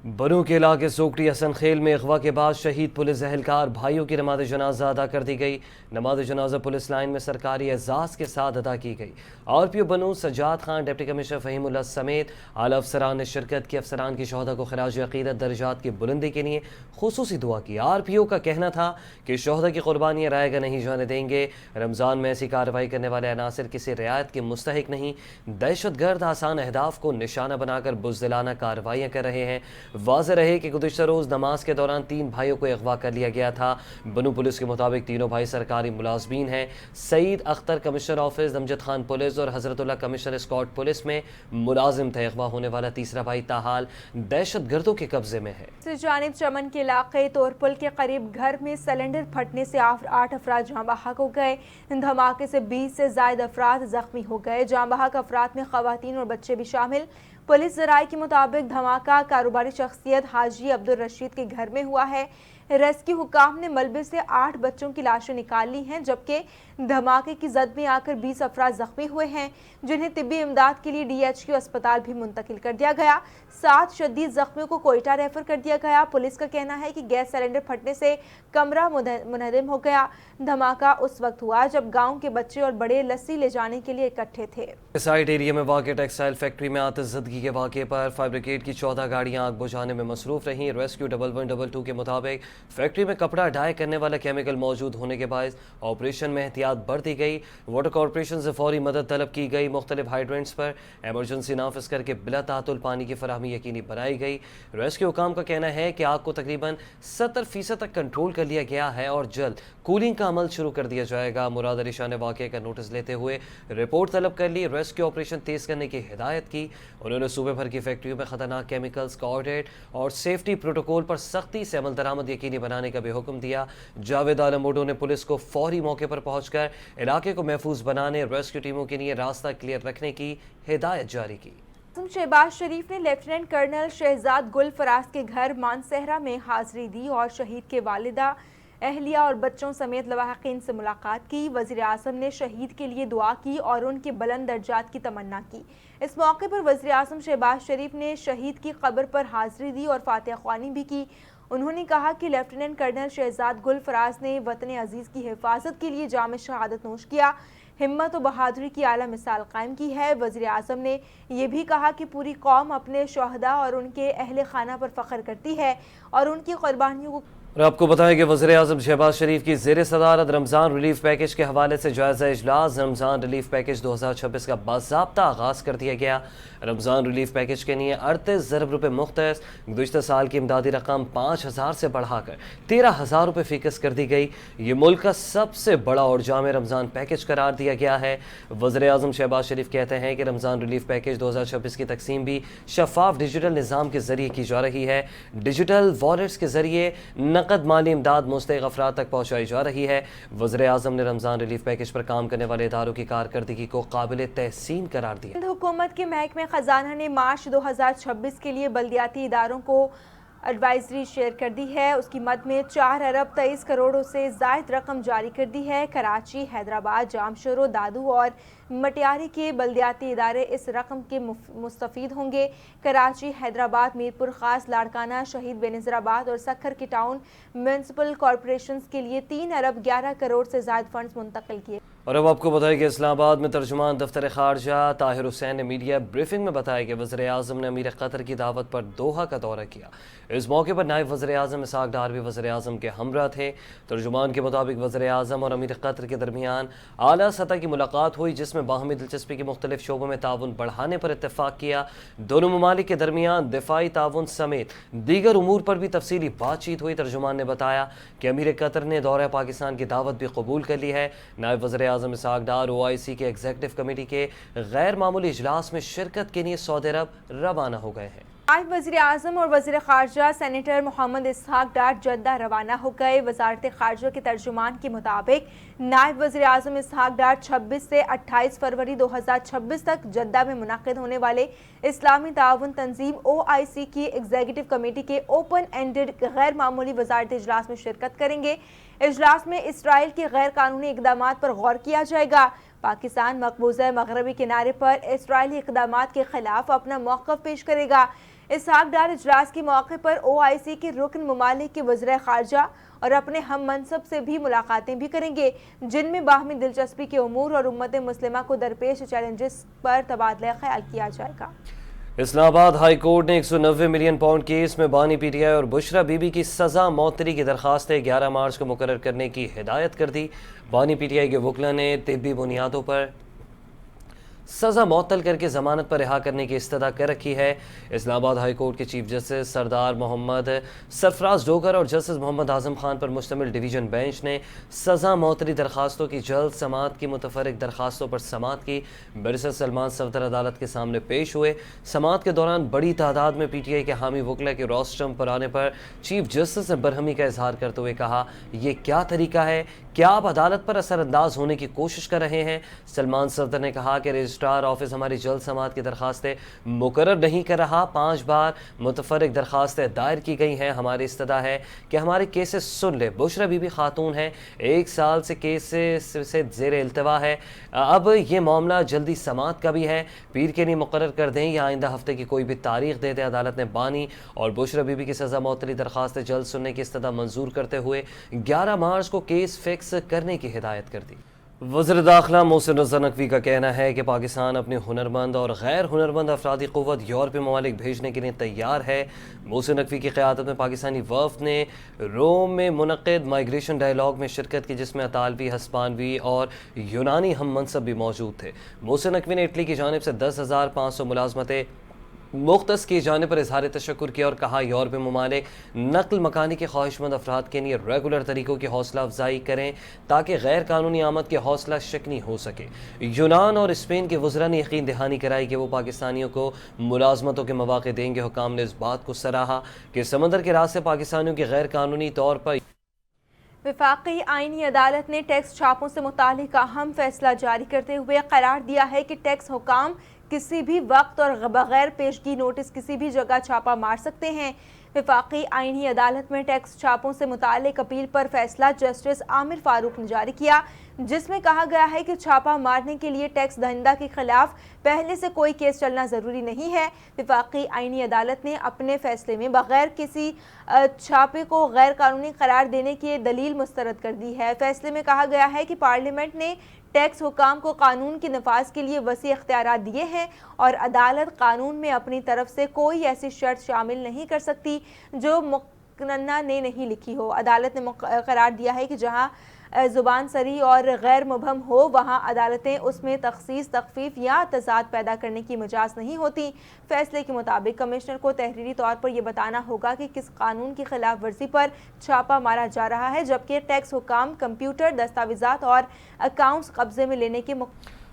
بنو کے علاقے سوکٹی حسن خیل میں اغوا کے بعد شہید پولیس اہلکار بھائیوں کی نماز جنازہ ادا کر دی گئی۔ نماز جنازہ پولیس لائن میں سرکاری اعزاز کے ساتھ ادا کی گئی۔ RPO بنو سجاد خان، ڈپٹی کمشنر فہیم اللہ سمیت اعلیٰ افسران نے شرکت کی۔ افسران کی شہداء کو خراج عقیدت درجات کی بلندی کے لیے خصوصی دعا کی۔ RPO کا کہنا تھا کہ شہداء کی قربانیاں رائے گاہ نہیں جانے دیں گے۔ رمضان میں ایسی کارروائی کرنے والے عناصر کسی رعایت کے مستحق نہیں۔ دہشت گرد آسان اہداف کو نشانہ بنا کر بزدلانہ کارروائیاں کر رہے ہیں۔ واضح رہے کہ گزشتہ روز نماز کے دوران 3 بھائیوں کو اغوا کر لیا گیا تھا۔ بنو پولیس کے مطابق تینوں بھائی سرکاری ملازمین ہیں۔ سعید Akhtar commissioner office Amjad Khan police اور حضرت اللہ کمشنر اسکاٹ پولیس میں ملازم تھے۔ اغوا ہونے والا تیسرا بھائی تاحال دہشت گردوں کے قبضے میں ہے۔ سے جانب چمن کے علاقے تورپل کے قریب گھر میں سلنڈر پھٹنے سے 8 افراد جاں بحق ہو گئے۔ دھماکے سے 20 سے زائد افراد زخمی ہو گئے۔ جاں بحق افراد میں خواتین اور بچے بھی شامل۔ پولیس ذرائع کے مطابق دھماکہ کاروباری شخصیت حاجی عبدالرشید کے گھر میں ہوا ہے۔ ریسکیو حکام نے ملبے سے 8 بچوں کی لاشیں نکال لی ہیں، جبکہ دھماکے کی زد میں آ کر 20 افراد زخمی ہوئے ہیں، جنہیں طبی امداد کے لیے DHQ اسپتال بھی منتقل کر دیا گیا۔ 7 شدید زخمیوں کو کوئٹہ ریفر کر دیا گیا۔ پولیس کا کہنا ہے کہ گیس سلنڈر پھٹنے سے کمرہ منہدم ہو گیا۔ دھماکہ اس وقت ہوا جب گاؤں کے بچے اور بڑے لسی لے جانے کے لیے اکٹھے تھے۔ سائٹ ایریا میں واقع ٹیکسٹائل فیکٹری میں آتش زدگی کے واقعے پر فائر بریگیڈ کی 14 گاڑیاں آگ بجھانے میں مصروف رہیں۔ ریسکیو 1122 کے مطابق فیکٹری میں کپڑا ڈائی کرنے والا کیمیکل موجود ہونے کے باعث آپریشن میں احتیاط برتی گئی۔ واٹر کارپوریشن سے فوری مدد طلب کی گئی۔ مختلف ہائیڈرنٹس پر ایمرجنسی نافذ کر کے بلا تعطل پانی کی فراہمی یقینی بنائی گئی۔ ریسکیو حکام کا کہنا ہے کہ آگ کو تقریباً 70% تک کنٹرول کر لیا گیا ہے اور جلد کولنگ کا عمل شروع کر دیا جائے گا۔ مراد علی شاہ نے واقعے کا نوٹس لیتے ہوئے رپورٹ طلب کر لی۔ ریسکیو آپریشن تیز کرنے کی ہدایت کی۔ انہوں نے صوبے بھر کی فیکٹریوں میں خطرناک کیمیکلز کا آڈٹ اور سیفٹی پروٹوکول پر سختی سے عمل درآمد یقینی بنانے کا بھی حکم دیا۔ جاوید عالم موڈو نے پولیس کو فوری موقع پر پہنچ کر علاقے کو محفوظ بنانے، ریسکیو ٹیموں کے لیے راستہ کلیئر رکھنے کی ہدایت جاری کی۔ شہباز شریف نے لیفٹیننٹ کرنل شہزاد گل فراز کے گھر مانسہرہ میں حاضری دی اور شہید کے والدہ، اہلیہ اور بچوں سمیت لواحقین سے ملاقات کی۔ وزیر اعظم نے شہید کے لیے دعا کی اور ان کے بلند درجات کی تمنا کی۔ اس موقع پر وزیر اعظم شہباز شریف نے شہید کی قبر پر حاضری دی اور فاتحہ خوانی بھی کی۔ انہوں نے کہا کہ لیفٹیننٹ کرنل شہزاد گل فراز نے وطن عزیز کی حفاظت کے لیے جام شہادت نوش کیا، ہمت و بہادری کی اعلیٰ مثال قائم کی ہے۔ وزیر اعظم نے یہ بھی کہا کہ پوری قوم اپنے شہداء اور ان کے اہل خانہ پر فخر کرتی ہے اور ان کی قربانیوں کو اور آپ کو بتائیں کہ وزیر اعظم شہباز شریف کی زیر صدارت رمضان ریلیف پیکج کے حوالے سے جائزہ اجلاس۔ رمضان ریلیف پیکج 2026 کا باضابطہ آغاز کر دیا گیا۔ رمضان ریلیف پیکج کے لیے 38 ارب روپے مختص، گزشتہ سال کی امدادی رقم 5,000 سے بڑھا کر 13,000 روپے فیکس کر دی گئی۔ یہ ملک کا سب سے بڑا اور جامع رمضان پیکج قرار دیا گیا ہے۔ وزیر اعظم شہباز شریف کہتے ہیں کہ رمضان ریلیف پیکج 2026 کی تقسیم بھی شفاف ڈیجیٹل نظام کے ذریعے کی جا رہی ہے۔ ڈیجیٹل والیٹس کے ذریعے نقد مالی امداد مستحق افراد تک پہنچائی جا رہی ہے۔ وزیر اعظم نے رمضان ریلیف پیکج پر کام کرنے والے اداروں کی کارکردگی کو قابل تحسین قرار دیا۔ حکومت کے محکمہ خزانہ نے مارچ 2026 کے لیے بلدیاتی اداروں کو ایڈوائزری شیئر کر دی ہے۔ اس کی مد میں 4 ارب 23 کروڑ سے زائد رقم جاری کر دی ہے۔ کراچی، حیدرآباد، جامشورو، دادو اور مٹیاری کے بلدیاتی ادارے اس رقم کے مستفید ہوں گے۔ کراچی، حیدرآباد، میرپور خاص، لاڑکانہ، شہید بینظیر آباد اور سکھر کی ٹاؤن میونسپل کارپوریشنز کے لیے 3 ارب 11 کروڑ سے زائد فنڈز منتقل کیے۔ اور اب آپ کو بتائیں کہ اسلام آباد میں ترجمان دفتر خارجہ طاہر حسین نے میڈیا بریفنگ میں بتایا کہ وزیر اعظم نے امیر قطر کی دعوت پر دوحہ کا دورہ کیا۔ اس موقع پر نائب وزیر اعظم اسحاق ڈار بھی وزیر اعظم کے ہمراہ تھے۔ ترجمان کے مطابق وزیر اعظم اور امیر قطر کے درمیان اعلیٰ سطح کی ملاقات ہوئی، جس میں باہمی دلچسپی کے مختلف شعبوں میں تعاون بڑھانے پر اتفاق کیا۔ دونوں ممالک کے درمیان دفاعی تعاون سمیت دیگر امور پر بھی تفصیلی بات چیت ہوئی۔ ترجمان نے بتایا کہ امیر قطر نے دورہ پاکستان کی دعوت بھی قبول کر لی ہے۔ نائب وزیر اعظم اسحاق ڈار OIC کے ایگزیکٹو کمیٹی کے غیر معمولی اجلاس میں شرکت کے لیے سعودی عرب روانہ ہو گئے ہیں۔ نائب وزیر اعظم اور وزیر خارجہ سینیٹر محمد اسحاق ڈار جدہ روانہ ہو گئے۔ وزارت خارجہ کے ترجمان کے مطابق نائب وزیر اعظم اسحاق ڈار 26 سے 28 فروری 2026 تک جدہ میں منعقد ہونے والے اسلامی تعاون تنظیم OIC کی ایگزیکٹو کمیٹی کے اوپن اینڈڈ غیر معمولی وزارتی اجلاس میں شرکت کریں گے۔ اجلاس میں اسرائیل کے غیر قانونی اقدامات پر غور کیا جائے گا۔ پاکستان مقبوضہ مغربی کنارے پر اسرائیلی اقدامات کے خلاف اپنا موقف پیش کرے گا۔ इसहाक डार इजलास के मौके पर OIC के रुकन ममालिक के वज़ीर ख़ारजा और अपने हम मनसब से भी मुलाकातें भी करेंगे, जिनमें बाहमी दिलचस्पी के उमूर और उम्मत मुस्लिमा को दरपेश चैलेंजेस पर तबादला ख्याल किया जाएगा। इस्लामाबाद हाई कोर्ट ने 190 मिलियन पाउंड केस में बानी PTI और बुशरा बीबी की सज़ा मौतरी की दरखास्तें 11 मार्च को मुकर्रर करने की हिदायत कर दी। बानी PTI के वकला ने तिब्बी बुनियादों पर सज़ा मअतल करके ज़मानत पर रिहा करने की इस्तदा कर रखी है। इस्लामाबाद हाई कोर्ट के चीफ जस्टिस सरदार मोहम्मद सरफराज डोगर और जस्टिस मोहम्मद आज़म खान पर मुश्तमिल डिवीज़न बेंच ने सज़ा मअतली दरखास्तों की जल्द समात की मुतफर्रिक दरखास्तों पर समात की। बैरिस्टर सलमान सफदर अदालत के सामने पेश हुए। समात के दौरान बड़ी तादाद में PTI के हामी वकला के रोस्टम पर आने पर चीफ जस्टिस ने बरहमी का इजहार करते हुए कहा, ये क्या तरीका है, क्या आप अदालत पर असरअंदाज होने की कोशिश कर रहे हैं। सलमान सफदर ने कहा कि रजिस्ट्रार ऑफिस हमारी जल्द समात की दरखास्तें मुकर्रर नहीं कर रहा। 5 बार मुतफर्रिक दरखास्तें दायर की गई हैं। हमारी इस्तदा है कि हमारे केसेस सुन ले। बुशरा बीबी खातून है, 1 साल से केसेस से ज़ेर इल्तवा है। अब ये मामला जल्दी समात का भी है। पीर के लिए मुकर्रर कर दें या आइंदा हफ्ते की कोई भी तारीख दे दें। अदालत ने बानी और बुशरा बीबी की सज़ा मअतली दरखास्तें जल्द सुनने की इस्तदा मंजूर करते हुए 11 मार्च को केस फिक्स करने की हिदायत कर दी। वज़ीर दाखिला मोहसिन रज़ा नकवी का कहना है कि पाकिस्तान अपने हुनरमंद और गैर हुनरमंद अफरादी क़ुव्वत यूरोपीय ममालिक भेजने के लिए तैयार है। मोहसिन नकवी की क़यादत में पाकिस्तानी वफ़द ने रोम में मुनक़्क़िद माइग्रेशन डायलॉग में शिरकत की, जिसमें अतालवी, हस्पानवी और यूनानी हम मनसब भी मौजूद थे। मोहसिन नकवी ने इटली की जानिब से 10,500 मुलाज़मतें मुख्तस किए जाने पर इजहार तशक्कुर किया और कहा, यूरोपीय ममालिक नकल मकानी के ख्वाहिशमंद अफराद के लिए रेगुलर तरीक़ों की हौसला अफजाई करें ताकि गैर कानूनी आमद की हौसला शिकनी हो सके। यूनान और स्पेन के वज़रा ने यकीन दहानी कराई कि वो पाकिस्तानियों को मुलाजमतों के मौक़े देंगे। हुकाम ने इस बात को सराहा कि समंदर के रास्ते पाकिस्तानियों के गैर कानूनी तौर पर वफाकी आईनी अदालत ने टैक्स छापों से मुतालिक अहम फैसला जारी करते हुए करार दिया है कि टैक्स हुकाम किसी भी वक्त और बगैर पेशगी नोटिस किसी भी जगह छापा मार सकते हैं। वफाकी आईनी अदालत में टैक्स छापों से मुतालिक अपील पर फैसला जस्टिस आमिर फारूक ने जारी किया, जिसमें कहा गया है कि छापा मारने के लिए टैक्स दहिंदा के खिलाफ पहले से कोई केस चलना ज़रूरी नहीं है। वफाकी आईनी अदालत ने अपने फैसले में बगैर किसी छापे को गैर कानूनी करार देने की दलील मुस्तरद कर दी है। फैसले में कहा गया है कि पार्लियामेंट ने टैक्स हुकाम को कानून के नफाज के लिए वसी इख्तियारात दिए हैं और अदालत कानून में अपनी तरफ से कोई ऐसी शर्त शामिल नहीं कर सकती जो मुकन्ना ने नहीं लिखी हो। अदालत ने करार दिया है कि जहां ज़ुबान सरी और गैर मुबहम हो वहाँ अदालतें उसमें तखसीस, तखफीफ या तजाद पैदा करने की मजाज नहीं होती। फैसले के मुताबिक कमिश्नर को तहरीरी तौर पर यह बताना होगा कि किस कानून की खिलाफ वर्जी पर छापा मारा जा रहा है, जबकि टैक्स हुकाम कंप्यूटर, दस्तावेजात और अकाउंट्स कब्जे में लेने के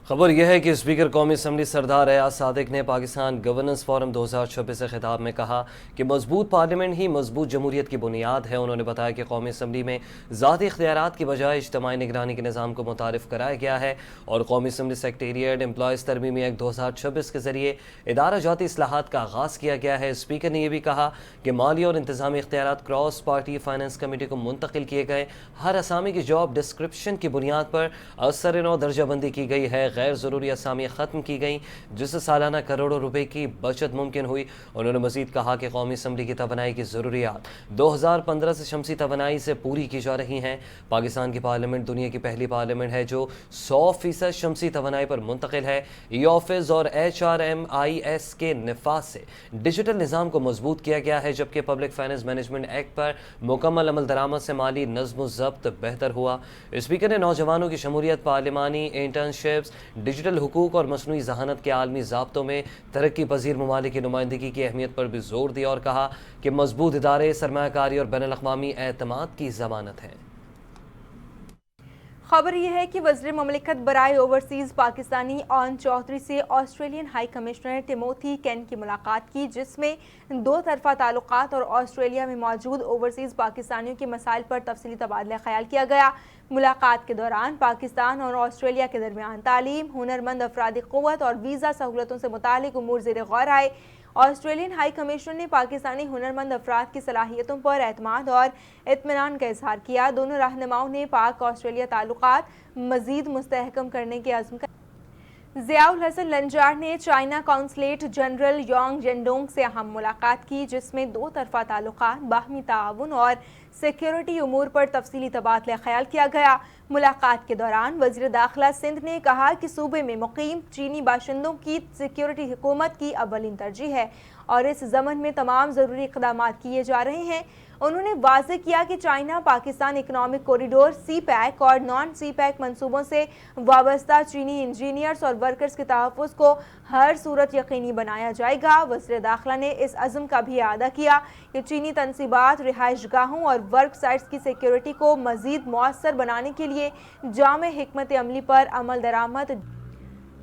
खबर यह है कि स्पीकर कौमी असम्बली सरदार एयाज सादिक ने पाकिस्तान गवर्नेंस फोरम 2026 से खिताब में कहा कि मजबूत पार्लियामेंट ही मजबूत जमहूरियत की बुनियाद है। उन्होंने बताया कि कौमी असम्बली में ज़ाती इख्तियारात की बजाय इज्तिमाई निगरानी के निज़ाम को मुतारिफ कराया गया है और कौमी असम्बली सेक्रेटेरिएट एम्प्लॉयज़ तरमीमी एक्ट 2026 के जरिए इदारा जाती इस्लाहात का आगाज़ किया गया है। स्पीकर ने यह भी कहा कि माली और इंतजामी इख्तियारात क्रॉस पार्टी फाइनेंस कमेटी को मुंतकिल किए गए। हर असामी की जॉब डिस्क्रिप्शन की बुनियाद पर असर नौ दर्जाबंदी की गई है। गैर ज़रूरी असामियाँ ख़त्म की गई, जिससे सालाना करोड़ों रुपए की बचत मुमकिन हुई। उन्होंने मज़ीद कहा कि कौमी असम्बली की तवानाई की ज़रूरियात 2015 से शमसी तवानाई से पूरी की जा रही हैं। पाकिस्तान की पार्लियामेंट दुनिया की पहली पार्लियामेंट है जो 100% शमसी तवानाई पर मुंतकिल है। ई ऑफिस और HRMIS के निफाज से डिजिटल निज़ाम को मजबूत किया गया है, जबकि पब्लिक फाइनेंस मैनेजमेंट एक्ट पर मुकम्मल अमल दरामद से माली नज़्म ज़ब्त बेहतर हुआ। स्पीकर ने नौजवानों की शमूलियत, पार्लिमानी इंटर्नशिप्स, डिजिटल हुकूक और मसनूई जहानत के आलमी ज़ाब्तों में तरक्की पजीर ममालिक की नुमाइंदगी की अहमियत पर भी जोर दिया और कहा कि मजबूत इदारे सरमायाकारी और बैनुल-अक़वामी एतमाद की ज़मानत है। खबर यह है कि वज़ीर ममलिकत बराए ओवरसीज़ पाकिस्तानी ऑन चौधरी से ऑस्ट्रेलियन हाई कमिश्नर टिमोथी केन की मुलाकात की, जिसमें दो तरफ़ा ताल्लुकात और ऑस्ट्रेलिया में मौजूद ओवरसीज़ पाकिस्तानियों के मसाइल पर तफसीली तबादला ख्याल किया गया। मुलाकात के दौरान पाकिस्तान और ऑस्ट्रेलिया के दरमियान तालीम, हुनरमंद अफरादी क़ुव्वत और वीज़ा सहूलतों से मुतालिक उमूर ज़ेर गौर आए। ऑस्ट्रेलियन हाई कमिश्नर ने पाकिस्तानी हुनरमंद अफराद की सलाहियतों पर एतमाद और इत्मीनान का इजहार किया। दोनों रहनुमाओं ने पाक ऑस्ट्रेलिया ताल्लुकात मज़ीद मुस्तहकम करने के अज़्म ज़ियाउल हसन लंजार ने चाइना कौंसलेट जनरल यांग जेंडोंग से अहम मुलाकात की, जिसमें दो तरफा ताल्लुकात, बाहमी ताउन और सिक्योरिटी उमूर पर तफसीली तबादला ख्याल किया गया। मुलाकात के दौरान वज़ीर दाखिला सिंध ने कहा कि सूबे में मुकीम चीनी बाशिंदों की सिक्योरिटी हुकूमत की अव्वलीन तरजीह है और इस ज़मन में तमाम ज़रूरी इक़दामात किए जा रहे हैं। उन्होंने वाज़ेह किया कि China Pakistan economic corridor CPEC और नॉन CPEC मंसूबों से वाबस्ता चीनी इंजीनियर्स और वर्कर्स के तहफ़्फ़ुज़ को हर सूरत यकीनी बनाया जाएगा। वज़ीर दाखिला ने इस अज़्म का भी अदा किया कि चीनी तनसीबात, रिहाइशगाहों और वर्क साइट्स की सिक्योरिटी को मज़ीद मौसर बनाने के लिए जामे हिकमत अमली पर अमल दरामद।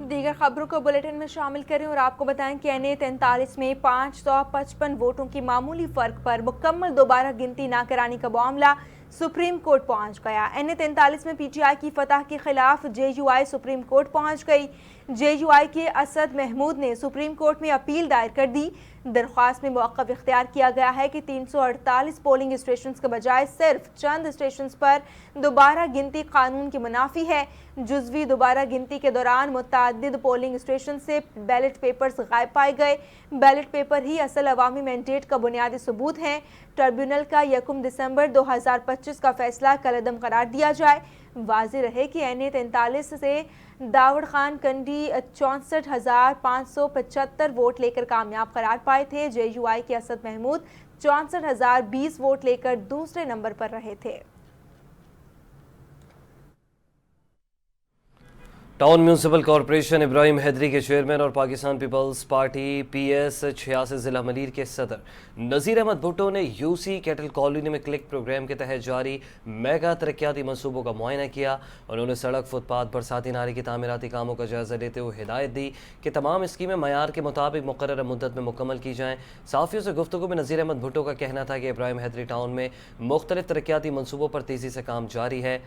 दीगर खबरों को बुलेटिन में शामिल करें और आपको बताएं कि NA 43 में 555 वोटों की मामूली फ़र्क पर मुकम्मल दोबारा गिनती ना कराने का मामला सुप्रीम कोर्ट पहुंच गया। NA 43 में PTI की फतह के खिलाफ JUI सुप्रीम कोर्ट पहुंच गई। JUI के असद महमूद ने सुप्रीम कोर्ट में अपील दायर कर दी। दरख्वास्त में मौक़िफ़ इख्तियार किया गया है कि 348 पोलिंग स्टेशन के बजाय सिर्फ चंद स्टेशन पर दोबारा गिनती कानून के मुनाफी है। जुज़वी दोबारा गिनती के दौरान मुतअद्दिद पोलिंग स्टेशन से बैलेट पेपर्स गायब पाए गए। बैलेट पेपर ही असल अवामी मैंडेट का बुनियादी सबूत हैं। ट्रिब्यूनल का 1 दिसंबर 2025 का फैसला कलअदम करार दिया जाए। वाज़ेह रहे कि NA 43 से दावड़ खान कंडी 64,575 वोट लेकर कामयाब करार पाए थे। JUI के असद महमूद 64,020 वोट लेकर दूसरे नंबर पर रहे थे। Town municipal corporation Ibrahim Hyderi के चेयरमैन और पाकिस्तान पीपल्स पार्टी PS 86 ज़िला मलीर के सदर नज़ीर अहमद भुट्टो ने UC कैटल कॉलोनी में क्लिक प्रोग्राम के तहत जारी मेगा तरक्याती मनसूबों का मुआयना किया। उन्होंने सड़क, फुटपाथ, बरसाती नाले की तामीराती कामों का जायज़ा लेते हुए हिदायत दी कि तमाम स्कीमें मयार के मुताबिक मुकर्रर मुद्दत में मुकम्मल की जाएँ। साफ़ियों से गुफ्तगू में नज़ीर अहमद भुट्टो का कहना था कि इब्राहिम हैदरी टाउन में मुख्तलिफ तरक्याती मनसूबों पर तेज़ी से काम जारी है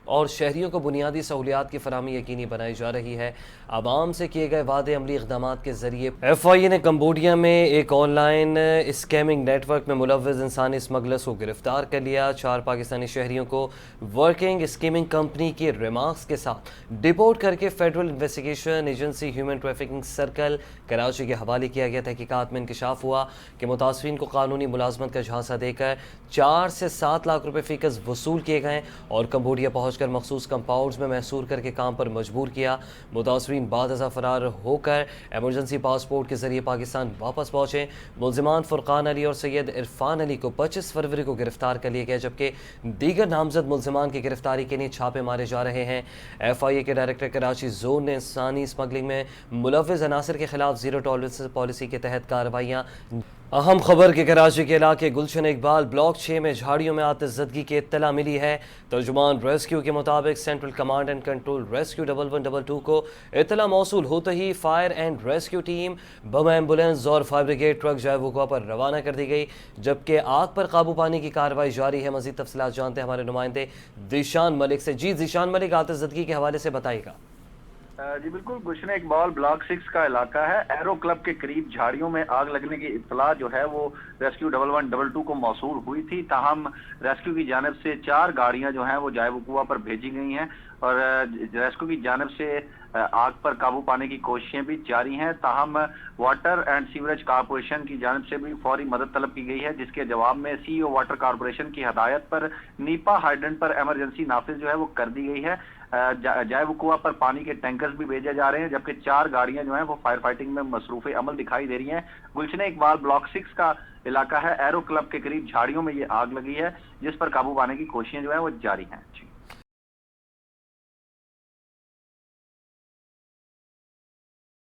और शहरियों को बुनियादी सहूलियात की फराहमी यकीनी बनाई जा रही है। आवाम से किए गए वादे अमली इक़दाम के ज़रिए FIA ने कम्बोडिया में एक ऑनलाइन स्कैमिंग नेटवर्क में मुलव्वज़ इंसानी स्मगलर्स को गिरफ्तार कर लिया। 4 पाकिस्तानी शहरियों को वर्किंग स्कीमिंग कंपनी के रिमार्क्स के साथ डिपोर्ट करके federal investigation agency human trafficking circle Karachi के हवाले किया गया। तहकीकात में इंकशाफ हुआ कि मुतासरीन को कानूनी मुलाजमत का झांसा देकर 4 से 7 लाख रुपये फ़ीस वसूल किए गए और कम्बोडिया पहुँचकर मखसूस कंपाउंड्स में महसूर करके काम पर मजबूर किया। मुतासरीन बाद अज़ा फरार होकर एमरजेंसी पासपोर्ट के जरिए पाकिस्तान वापस पहुँचे। मुलजिमान फुरकान अली और सैयद इरफान अली को 25 फरवरी को गिरफ्तार कर लिया गया, जबकि दीगर नामजद मुलजिमान की गिरफ्तारी के लिए छापे मारे जा रहे हैं। FIA के डायरेक्टर कराची जोन ने इंसानी स्मगलिंग में मुलव्वज़ अनासर के खिलाफ ज़ीरो टॉलरेंस पॉलिसी के तहत कार्रवाइयाँ। अहम खबर के कराची के इलाके गुलशन इकबाल ब्लॉक 6 में झाड़ियों में आतिशज़दगी की इत्तला मिली है। तर्जुमान रेस्क्यू के मुताबिक central command and control rescue 1122 को इत्तला मौसूल होते ही fire and rescue team, bomb ambulance और फायर ब्रिगेड ट्रक जायवुका पर रवाना कर दी गई, जबकि आग पर काबू पाने की कार्रवाई जारी है। मज़ीद तफसीलात जानते हैं हमारे नुमाइंदे ज़ीशान मलिक से। जी ज़ीशान मलिक, आतिशज़दगी के हवाले से बताइएगा। जी बिल्कुल, गुलशन इकबाल ब्लॉक 6 का इलाका है। एरो क्लब के करीब झाड़ियों में आग लगने की इत्तला जो है वो रेस्क्यू 1122 को मौसूल हुई थी। ताहम रेस्क्यू की जानिब से 4 गाड़ियां जो हैं वो जायवुकुआ पर भेजी गई हैं और रेस्क्यू की जानिब से आग पर काबू पाने की कोशिशें भी जारी हैं। ताहम वाटर एंड सीवरेज कॉरपोरेशन की जानिब से भी फौरी मदद तलब की गई है, जिसके जवाब में CEO वाटर कॉरपोरेशन की हदायत पर नीपा हाइड्रेंट पर एमरजेंसी नाफिज जो है वो कर दी गई है। जायवुकुआ पर पानी के टैंकर्स भी भेजे जा रहे हैं, जबकि 4 गाड़ियां जो हैं वो फायर फाइटिंग में मसरूफ अमल दिखाई दे रही हैं। गुलशन इकबाल ब्लॉक 6 का इलाका है। एरो क्लब के करीब झाड़ियों में ये आग लगी है, जिस पर काबू पाने की कोशिशें जो है वो जारी हैं।